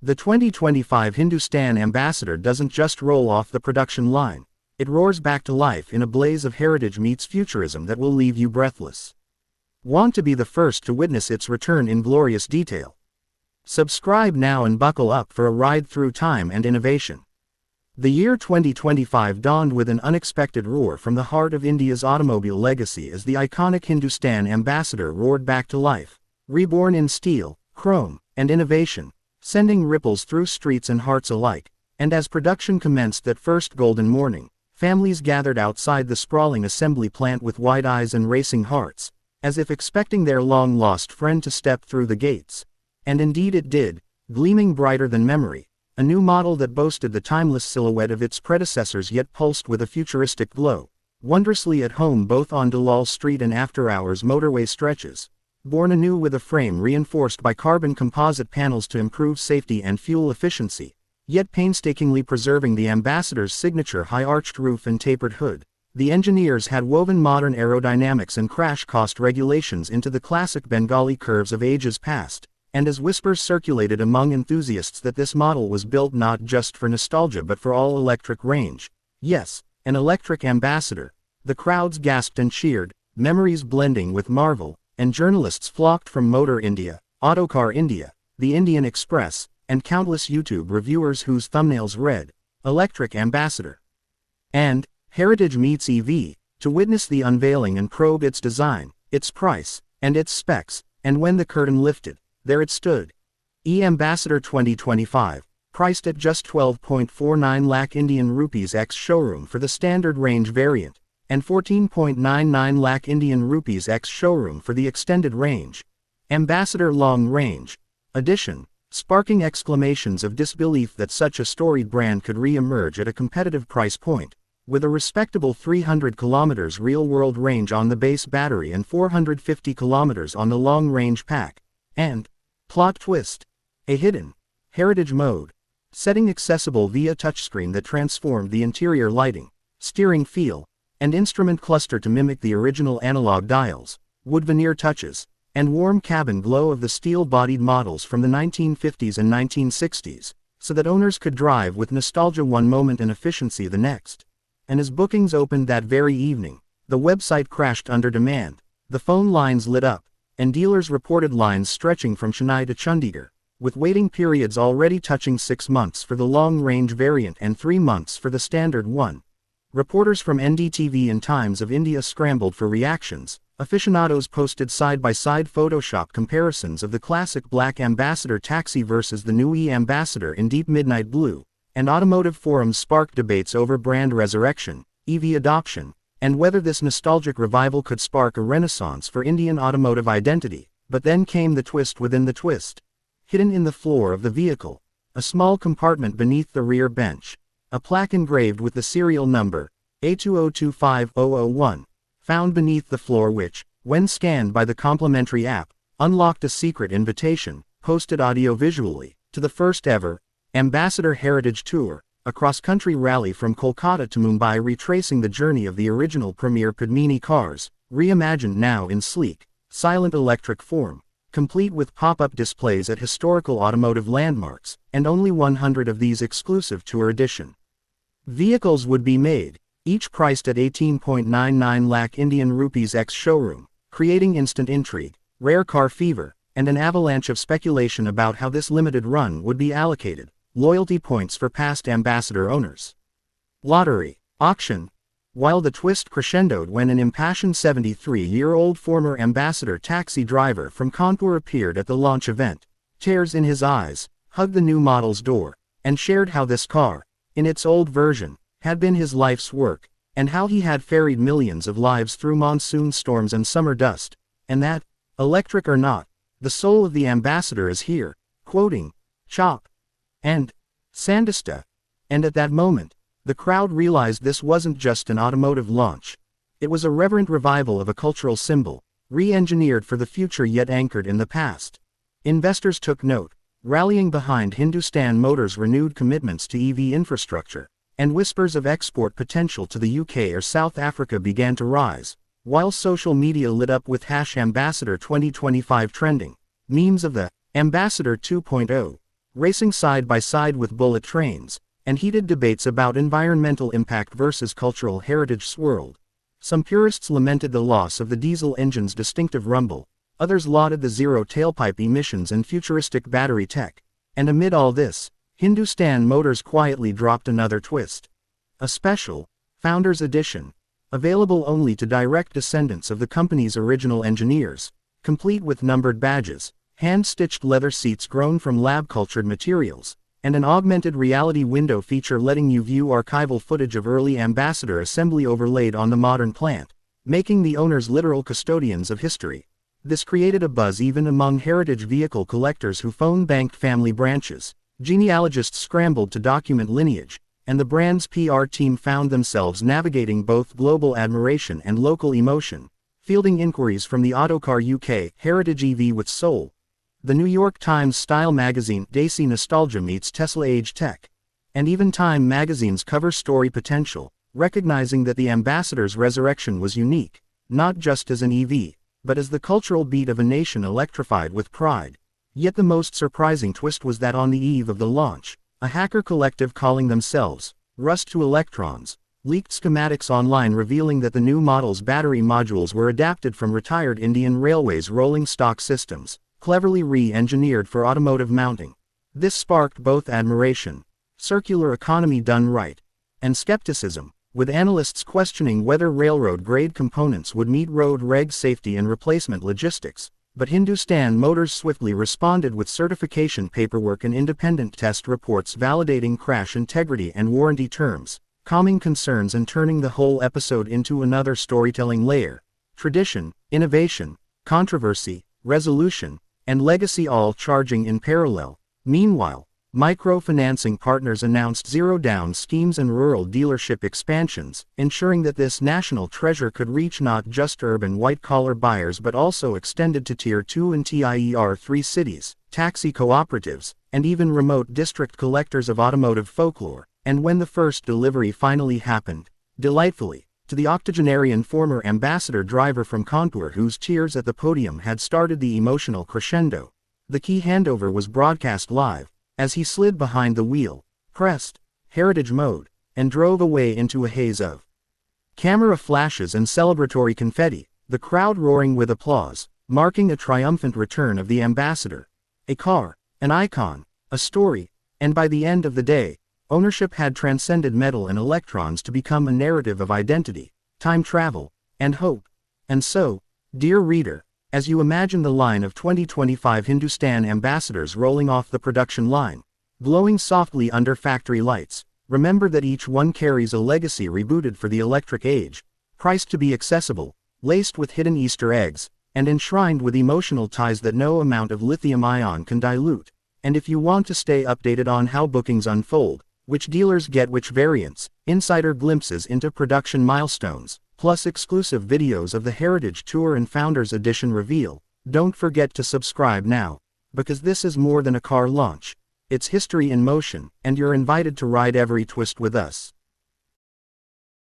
The 2025 Hindustan Ambassador doesn't just roll off the production line. It roars back to life in a blaze of heritage meets futurism that will leave you breathless. Want to be the first to witness its return in glorious detail? Subscribe now and buckle up for a ride through time and innovation. The year 2025 dawned with an unexpected roar from the heart of India's automobile legacy as the iconic Hindustan Ambassador roared back to life, reborn in steel, chrome, and innovation, sending ripples through streets and hearts alike. And as production commenced that first golden morning, families gathered outside the sprawling assembly plant with wide eyes and racing hearts, as if expecting their long-lost friend to step through the gates. And indeed it did, gleaming brighter than memory, a new model that boasted the timeless silhouette of its predecessors yet pulsed with a futuristic glow, wondrously at home both on Dalal Street and after-hours motorway stretches. Born anew with a frame reinforced by carbon composite panels to improve safety and fuel efficiency, yet painstakingly preserving the Ambassador's signature high-arched roof and tapered hood, the engineers had woven modern aerodynamics and crash cost regulations into the classic Bengali curves of ages past. And as whispers circulated among enthusiasts that this model was built not just for nostalgia but for all-electric range, yes, an electric Ambassador, the crowds gasped and cheered, memories blending with marvel, and journalists flocked from Motor India, Autocar India, the Indian Express, and countless YouTube reviewers whose thumbnails read, "Electric Ambassador" and "Heritage meets EV," to witness the unveiling and probe its design, its price, and its specs. And when the curtain lifted, there it stood. E-Ambassador 2025, priced at just 12.49 lakh Indian rupees ex-showroom for the standard range variant, and 14.99 lakh Indian rupees ex-showroom for the extended range. Ambassador Long Range Edition, sparking exclamations of disbelief that such a storied brand could re-emerge at a competitive price point, with a respectable 300 km real-world range on the base battery and 450 km on the long-range pack. And, plot twist, a hidden heritage mode, setting accessible via touchscreen that transformed the interior lighting, steering feel, and instrument cluster to mimic the original analog dials, wood veneer touches, and warm cabin glow of the steel-bodied models from the 1950s and 1960s, so that owners could drive with nostalgia one moment and efficiency the next. And as bookings opened that very evening, the website crashed under demand, the phone lines lit up, and dealers reported lines stretching from Chennai to Chandigarh, with waiting periods already touching 6 months for the long-range variant and 3 months for the standard one. Reporters from NDTV and Times of India scrambled for reactions. Aficionados posted side-by-side Photoshop comparisons of the classic black Ambassador taxi versus the new E-Ambassador in deep midnight blue, and automotive forums sparked debates over brand resurrection, EV adoption, and whether this nostalgic revival could spark a renaissance for Indian automotive identity. But then came the twist within the twist. Hidden in the floor of the vehicle, a small compartment beneath the rear bench, a plaque engraved with the serial number, A2025001, found beneath the floor which, when scanned by the complimentary app, unlocked a secret invitation, posted audio-visually, to the first-ever Ambassador Heritage Tour, a cross-country rally from Kolkata to Mumbai retracing the journey of the original premier Padmini cars, reimagined now in sleek, silent electric form, complete with pop-up displays at historical automotive landmarks, and only 100 of these exclusive tour edition vehicles would be made, each priced at 18.99 lakh Indian rupees ex-showroom, creating instant intrigue, rare car fever, and an avalanche of speculation about how this limited run would be allocated. Loyalty points for past Ambassador owners. Lottery. Auction. While the twist crescendoed when an impassioned 73-year-old former Ambassador taxi driver from Kanpur appeared at the launch event, tears in his eyes, hugged the new model's door, and shared how this car, in its old version, had been his life's work, and how he had ferried millions of lives through monsoon storms and summer dust, and that, electric or not, the soul of the Ambassador is here, quoting, "Chop" and "Sandista." And at that moment, the crowd realized this wasn't just an automotive launch. It was a reverent revival of a cultural symbol, re-engineered for the future yet anchored in the past. Investors took note, rallying behind Hindustan Motors' renewed commitments to EV infrastructure, and whispers of export potential to the UK or South Africa began to rise, while social media lit up with #Ambassador 2025 trending. Memes of the Ambassador 2.0 racing side by side with bullet trains, and heated debates about environmental impact versus cultural heritage swirled. Some purists lamented the loss of the diesel engine's distinctive rumble, others lauded the zero tailpipe emissions and futuristic battery tech. And amid all this, Hindustan Motors quietly dropped another twist. A special, Founders Edition, available only to direct descendants of the company's original engineers, complete with numbered badges, hand-stitched leather seats grown from lab-cultured materials, and an augmented reality window feature letting you view archival footage of early Ambassador assembly overlaid on the modern plant, making the owners literal custodians of history. This created a buzz even among heritage vehicle collectors who phone-banked family branches. Genealogists scrambled to document lineage, and the brand's PR team found themselves navigating both global admiration and local emotion, fielding inquiries from the Autocar UK Heritage EV with Soul, the New York Times style magazine Daisy Nostalgia meets Tesla Age Tech, and even Time magazine's cover story Potential, recognizing that the Ambassador's resurrection was unique, not just as an EV, but as the cultural beat of a nation electrified with pride. Yet the most surprising twist was that on the eve of the launch, a hacker collective calling themselves Rust to Electrons leaked schematics online revealing that the new model's battery modules were adapted from retired Indian Railways rolling stock systems, cleverly re-engineered for automotive mounting. This sparked both admiration, circular economy done right, and skepticism, with analysts questioning whether railroad-grade components would meet road reg safety and replacement logistics. But Hindustan Motors swiftly responded with certification paperwork and independent test reports validating crash integrity and warranty terms, calming concerns and turning the whole episode into another storytelling layer. Tradition, innovation, controversy, resolution, and legacy all charging in parallel. Meanwhile, microfinancing partners announced zero-down schemes and rural dealership expansions, ensuring that this national treasure could reach not just urban white-collar buyers but also extended to Tier 2 and Tier 3 cities, taxi cooperatives, and even remote district collectors of automotive folklore. And when the first delivery finally happened, delightfully, to the octogenarian former Ambassador driver from Kanpur whose cheers at the podium had started the emotional crescendo, the key handover was broadcast live, as he slid behind the wheel, pressed heritage mode, and drove away into a haze of camera flashes and celebratory confetti, the crowd roaring with applause, marking a triumphant return of the Ambassador. A car, an icon, a story, and by the end of the day, ownership had transcended metal and electrons to become a narrative of identity, time travel, and hope. And so, dear reader, as you imagine the line of 2025 Hindustan Ambassadors rolling off the production line, glowing softly under factory lights, remember that each one carries a legacy rebooted for the electric age, priced to be accessible, laced with hidden Easter eggs, and enshrined with emotional ties that no amount of lithium-ion can dilute. And if you want to stay updated on how bookings unfold, which dealers get which variants, insider glimpses into production milestones, plus exclusive videos of the Heritage Tour and Founders Edition reveal, don't forget to subscribe now, because this is more than a car launch. It's history in motion, and you're invited to ride every twist with us.